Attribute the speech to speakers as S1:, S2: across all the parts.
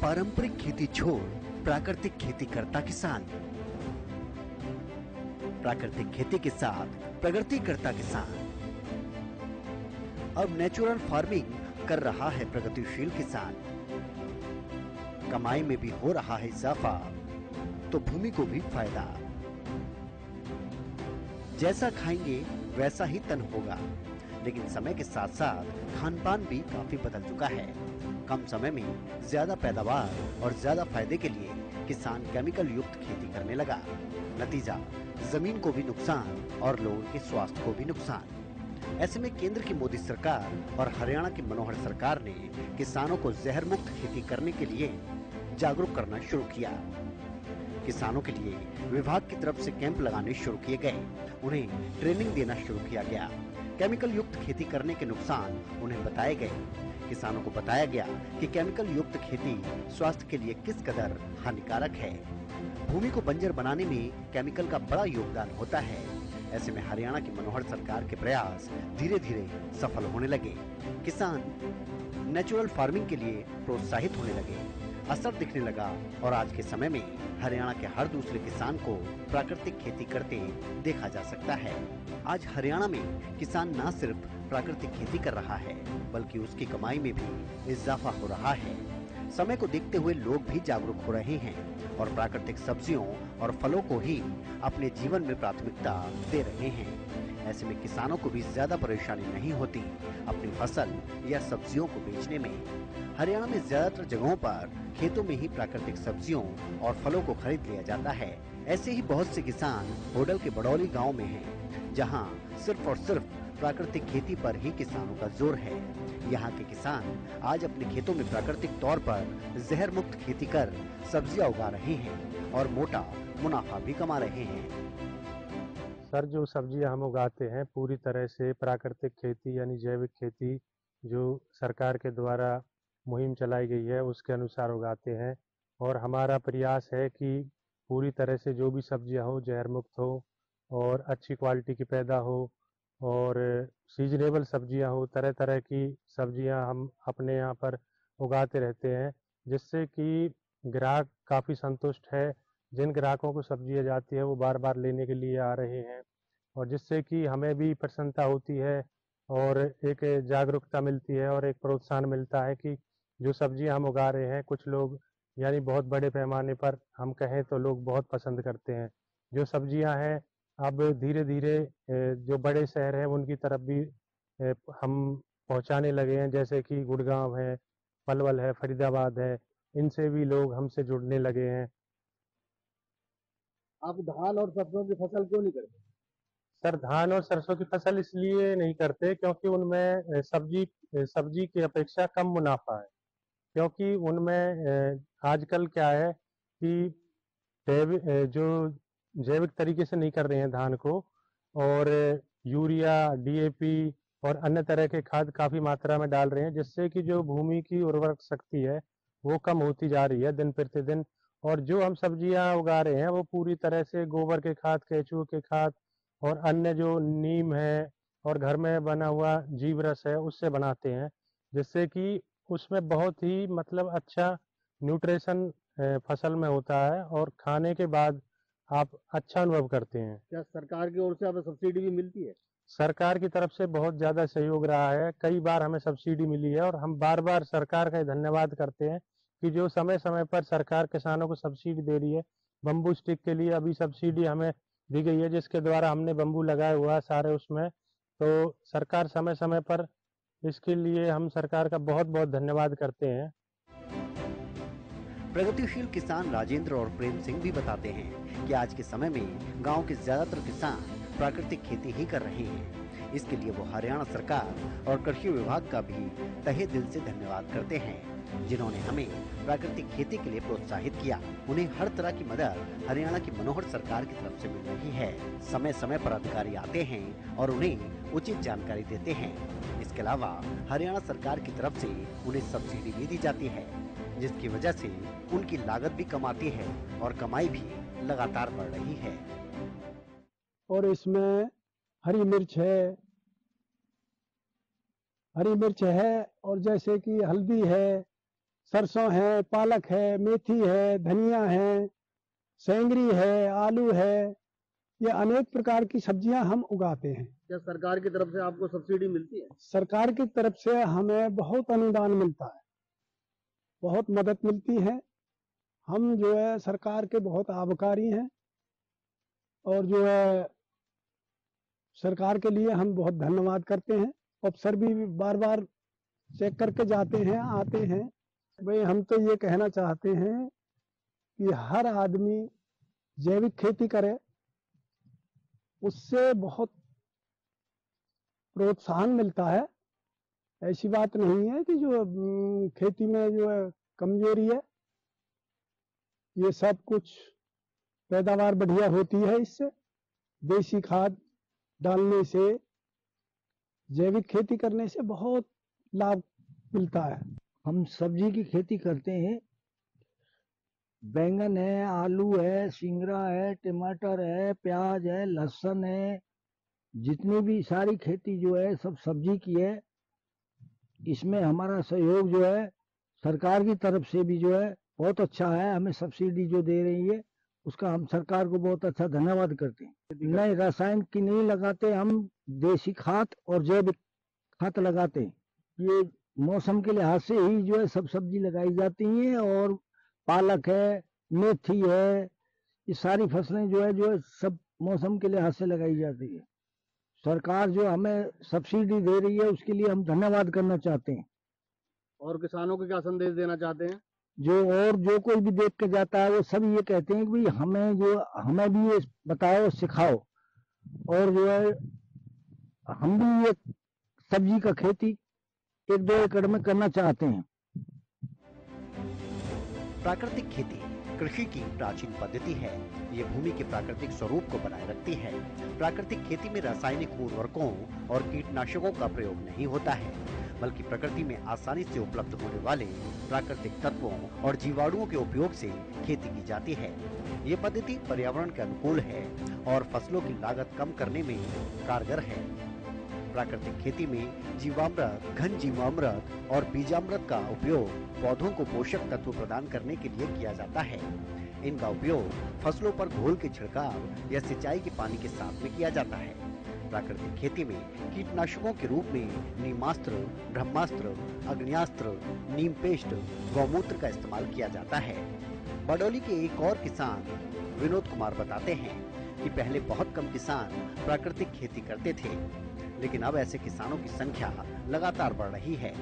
S1: पारंपरिक खेती छोड़ प्राकृतिक खेती करता किसान, प्राकृतिक खेती के साथ प्रगति करता किसान, अब नेचुरल फार्मिंग कर रहा है प्रगतिशील किसान। कमाई में भी हो रहा है इजाफा, तो भूमि को भी फायदा। जैसा खाएंगे वैसा ही तन होगा, लेकिन समय के साथ साथ खान पान भी काफी बदल चुका है। कम समय में ज्यादा पैदावार और ज्यादा फायदे के लिए किसान केमिकल युक्त खेती करने लगा। नतीजा, जमीन को भी नुकसान और लोगों के स्वास्थ्य को भी नुकसान। ऐसे में केंद्र की मोदी सरकार और हरियाणा की मनोहर सरकार ने किसानों को जहर मुक्त खेती करने के लिए जागरूक करना शुरू किया। किसानों के लिए विभाग की तरफ से कैंप लगाने शुरू किए गए, उन्हें ट्रेनिंग देना शुरू किया गया। केमिकल युक्त खेती करने के नुकसान उन्हें बताए गए। किसानों को बताया गया कि केमिकल युक्त खेती स्वास्थ्य के लिए किस कदर हानिकारक है। भूमि को बंजर बनाने में केमिकल का बड़ा योगदान होता है। ऐसे में हरियाणा की मनोहर सरकार के प्रयास धीरे धीरे सफल होने लगे। किसान नेचुरल फार्मिंग के लिए प्रोत्साहित होने लगे, असर दिखने लगा और आज के समय में हरियाणा के हर दूसरे किसान को प्राकृतिक खेती करते देखा जा सकता है। आज हरियाणा में किसान न सिर्फ प्राकृतिक खेती कर रहा है, बल्कि उसकी कमाई में भी इजाफा हो रहा है। समय को देखते हुए लोग भी जागरूक हो रहे हैं और प्राकृतिक सब्जियों और फलों को ही अपने जीवन में प्राथमिकता दे रहे हैं। ऐसे में किसानों को भी ज्यादा परेशानी नहीं होती अपनी फसल या सब्जियों को बेचने में। हरियाणा में ज्यादातर जगहों पर खेतों में ही प्राकृतिक सब्जियों और फलों को खरीद लिया जाता है। ऐसे ही बहुत से किसान होडल के बड़ौली गांव में हैं, जहां सिर्फ और सिर्फ प्राकृतिक खेती पर ही किसानों का जोर है। यहाँ के किसान आज अपने खेतों में प्राकृतिक तौर पर जहर मुक्त खेती कर सब्जियां उगा रहे हैं और मोटा मुनाफा भी कमा रहे हैं।
S2: सर, जो सब्जियां हम उगाते हैं पूरी तरह से प्राकृतिक खेती यानी जैविक खेती जो सरकार के द्वारा मुहिम चलाई गई है उसके अनुसार उगाते हैं। और हमारा प्रयास है कि पूरी तरह से जो भी सब्जियां हो जहर मुक्त हो और अच्छी क्वालिटी की पैदा हो और सीजनेबल सब्जियां हो। तरह तरह की सब्जियां हम अपने यहाँ पर उगाते रहते हैं, जिससे कि ग्राहक काफ़ी संतुष्ट है। जिन ग्राहकों को सब्जियां जाती है वो बार बार लेने के लिए आ रहे हैं और जिससे कि हमें भी प्रसन्नता होती है और एक जागरूकता मिलती है और एक प्रोत्साहन मिलता है कि जो सब्जियां हम उगा रहे हैं कुछ लोग यानी बहुत बड़े पैमाने पर हम कहें तो लोग बहुत पसंद करते हैं। जो सब्जियां हैं अब धीरे धीरे जो बड़े शहर हैं उनकी तरफ भी हम पहुंचाने लगे हैं, जैसे कि गुड़गांव है, पलवल है, फरीदाबाद है। इनसे भी लोग हमसे जुड़ने लगे हैं।
S3: आप धान और सरसों की फसल क्यों नहीं करते?
S2: सर, धान और सरसों की फसल इसलिए नहीं करते क्योंकि उनमें सब्जी की अपेक्षा कम मुनाफा है। क्योंकि उनमें आजकल क्या है कि जो जैविक तरीके से नहीं कर रहे हैं धान को, और यूरिया, डीएपी और अन्य तरह के खाद काफी मात्रा में डाल रहे हैं, जिससे कि जो भूमि की उर्वरक शक्ति है वो कम होती जा रही है दिन प्रतिदिन। और जो हम सब्जियां उगा रहे हैं वो पूरी तरह से गोबर के खाद, केचुए के खाद और अन्य जो नीम है और घर में बना हुआ जीव रस है उससे बनाते हैं, जिससे कि उसमें बहुत ही मतलब अच्छा न्यूट्रिशन फसल में होता है और खाने के बाद आप अच्छा अनुभव करते हैं।
S3: क्या सरकार की ओर से हमें सब्सिडी भी मिलती है?
S2: सरकार की तरफ से बहुत ज़्यादा सहयोग रहा है, कई बार हमें सब्सिडी मिली है और हम बार बार सरकार का धन्यवाद करते हैं कि जो समय समय पर सरकार किसानों को सब्सिडी दे रही है। बम्बू स्टिक के लिए अभी सब्सिडी हमें दी गई है, जिसके द्वारा हमने बम्बू लगाया हुआ है सारे उसमें। तो सरकार समय समय पर इसके लिए हम सरकार का बहुत बहुत धन्यवाद करते हैं।
S1: प्रगतिशील किसान राजेंद्र और प्रेम सिंह भी बताते हैं कि आज के समय में गांव के ज्यादातर किसान प्राकृतिक खेती ही कर रहे हैं। इसके लिए वो हरियाणा सरकार और कृषि विभाग का भी तहे दिल से धन्यवाद करते हैं, जिन्होंने हमें प्राकृतिक खेती के लिए प्रोत्साहित किया। उन्हें हर तरह की मदद हरियाणा की मनोहर सरकार की तरफ से मिल रही है। समय समय पर अधिकारी आते हैं और उन्हें उचित जानकारी देते हैं। इसके अलावा हरियाणा सरकार की तरफ से उन्हें सब्सिडी भी दी जाती है, जिसकी वजह से उनकी लागत भी कम आती है और कमाई भी लगातार बढ़ रही है।
S3: और इसमें हरी मिर्च है और जैसे कि हल्दी है, सरसों है, पालक है, मेथी है, धनिया है, सेंगरी है, आलू है, ये अनेक प्रकार की सब्जियां हम उगाते हैं।
S4: क्या सरकार की तरफ से आपको सब्सिडी मिलती है?
S3: सरकार की तरफ से हमें बहुत अनुदान मिलता है, बहुत मदद मिलती है। हम जो है सरकार के बहुत आभारी हैं और जो है सरकार के लिए हम बहुत धन्यवाद करते हैं। अफसर भी बार बार चेक करके जाते हैं, आते हैं। भाई हम तो ये कहना चाहते हैं कि हर आदमी जैविक खेती करे, उससे बहुत प्रोत्साहन मिलता है। ऐसी बात नहीं है कि जो खेती में जो है कमजोरी है, ये सब कुछ पैदावार बढ़िया होती है। इससे देसी खाद डालने से, जैविक खेती करने से बहुत लाभ मिलता है।
S5: हम सब्जी की खेती करते हैं। बैंगन है, आलू है, सिंगरा है, टमाटर है, प्याज है, लहसुन है, जितनी भी सारी खेती जो है सब सब्जी की है। इसमें हमारा सहयोग जो है सरकार की तरफ से भी जो है बहुत अच्छा है। हमें सब्सिडी जो दे रही है उसका हम सरकार को बहुत अच्छा धन्यवाद करते हैं। नहीं, रसायन की नहीं लगाते, हम देसी खाद और जैविक खाद लगाते हैं। ये मौसम के लिहाज से ही जो है सब सब्जी लगाई जाती हैं और पालक है, मेथी है, ये सारी फसलें जो है सब मौसम के लिहाज से लगाई जाती है। सरकार जो हमें सब्सिडी दे रही है उसके लिए हम धन्यवाद करना चाहते हैं।
S4: और किसानों को क्या संदेश देना चाहते हैं?
S5: जो कोई भी देख के जाता है वो सब ये कहते हैं कि भाई हमें भी ये बताओ, सिखाओ, और जो है हम भी ये सब्जी का खेती 1-2 एकड़ में करना चाहते हैं।
S1: प्राकृतिक खेती कृषि की प्राचीन पद्धति है। ये भूमि के प्राकृतिक स्वरूप को बनाए रखती है। प्राकृतिक खेती में रासायनिक उर्वरकों और कीटनाशकों का प्रयोग नहीं होता है, बल्कि प्रकृति में आसानी से उपलब्ध होने वाले प्राकृतिक तत्वों और जीवाणुओं के उपयोग से खेती की जाती है। ये पद्धति पर्यावरण के अनुकूल है और फसलों की लागत कम करने में कारगर है। प्राकृतिक खेती में जीवामृत, घन जीवामृत और बीजामृत का उपयोग पौधों को पोषक तत्व प्रदान करने के लिए किया जाता है। इनका उपयोग फसलों पर घोल के छिड़काव या सिंचाई के पानी के साथ में किया जाता है। प्राकृतिक खेती में कीटनाशकों के रूप में नीमास्त्र, ब्रह्मास्त्र, अग्न्यास्त्र, नीम पेस्ट, गौमूत्र का इस्तेमाल किया जाता है। बडौली के एक और किसान विनोद कुमार बताते हैं कि पहले बहुत कम किसान प्राकृतिक खेती करते थे, लेकिन अब ऐसे किसानों की संख्या लगातार बढ़ रही है।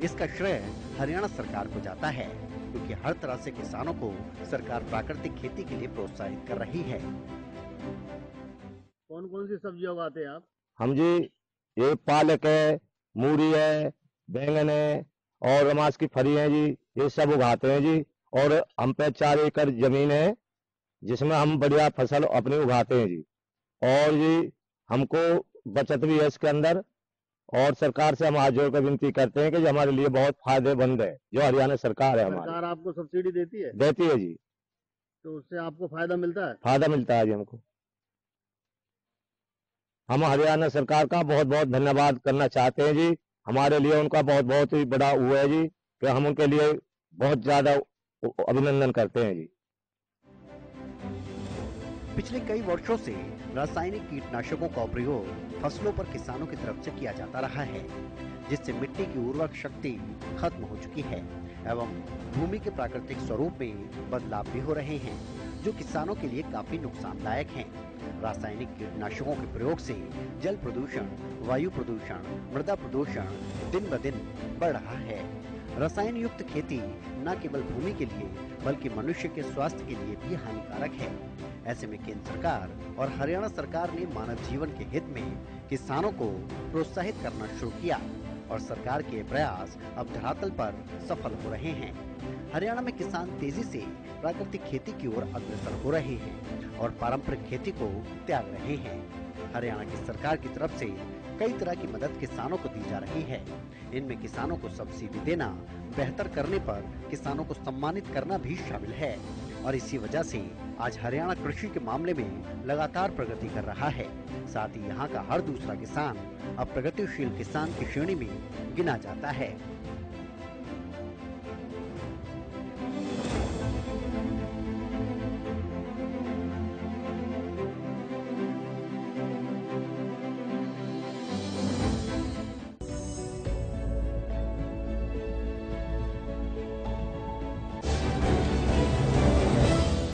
S1: इसका श्रेय हरियाणा सरकार को जाता है, क्योंकि हर तरह से किसानों को सरकार प्राकृतिक खेती के लिए प्रोत्साहित कर रही है।
S4: कौन कौन सी सब्जियां उगाते हैं आप?
S6: हम जी ये पालक है, मूली है, बैंगन है और रमास की फली है जी, ये सब उगाते हैं जी। और हम पे 4 एकड़ जमीन है जिसमें हम बढ़िया फसल अपनी उगाते हैं जी। और जी हमको बचत भी है इसके अंदर, और सरकार से हम हाथ जोड़ कर विनती करते हैं कि जो हमारे लिए बहुत फायदेमंद है, जो हरियाणा सरकार है हमारी,
S4: सरकार आपको सब्सिडी देती है?
S6: देती है जी।
S4: तो उससे आपको फायदा मिलता है?
S6: फायदा मिलता है जी हमको। हम हरियाणा सरकार का बहुत बहुत धन्यवाद करना चाहते हैं जी। हमारे लिए उनका बहुत बहुत ही बड़ा हुआ है जी, कि हम उनके लिए बहुत ज्यादा अभिनंदन करते हैं जी।
S1: पिछले कई वर्षों से रासायनिक कीटनाशकों का प्रयोग फसलों पर किसानों की तरफ से किया जाता रहा है, जिससे मिट्टी की उर्वरक शक्ति खत्म हो चुकी है एवं भूमि के प्राकृतिक स्वरूप में बदलाव भी हो रहे हैं, जो किसानों के लिए काफी नुकसानदायक हैं। रासायनिक कीटनाशकों के प्रयोग से जल प्रदूषण, वायु प्रदूषण, मृदा प्रदूषण दिन ब दिन बढ़ रहा है। रसायन युक्त खेती न केवल भूमि के लिए बल्कि मनुष्य के स्वास्थ्य के लिए भी हानिकारक है। ऐसे में केंद्र सरकार और हरियाणा सरकार ने मानव जीवन के हित में किसानों को प्रोत्साहित करना शुरू किया और सरकार के प्रयास अब धरातल पर सफल हो रहे हैं। हरियाणा में किसान तेजी से प्राकृतिक खेती की ओर अग्रसर हो रहे हैं और पारंपरिक खेती को त्याग रहे हैं। हरियाणा की सरकार की तरफ से कई तरह की मदद किसानों को दी जा रही है। इनमें किसानों को सब्सिडी देना, बेहतर करने पर किसानों को सम्मानित करना भी शामिल है और इसी वजह से आज हरियाणा कृषि के मामले में लगातार प्रगति कर रहा है। साथ ही यहाँ का हर दूसरा किसान अब प्रगतिशील किसान की श्रेणी में गिना जाता है।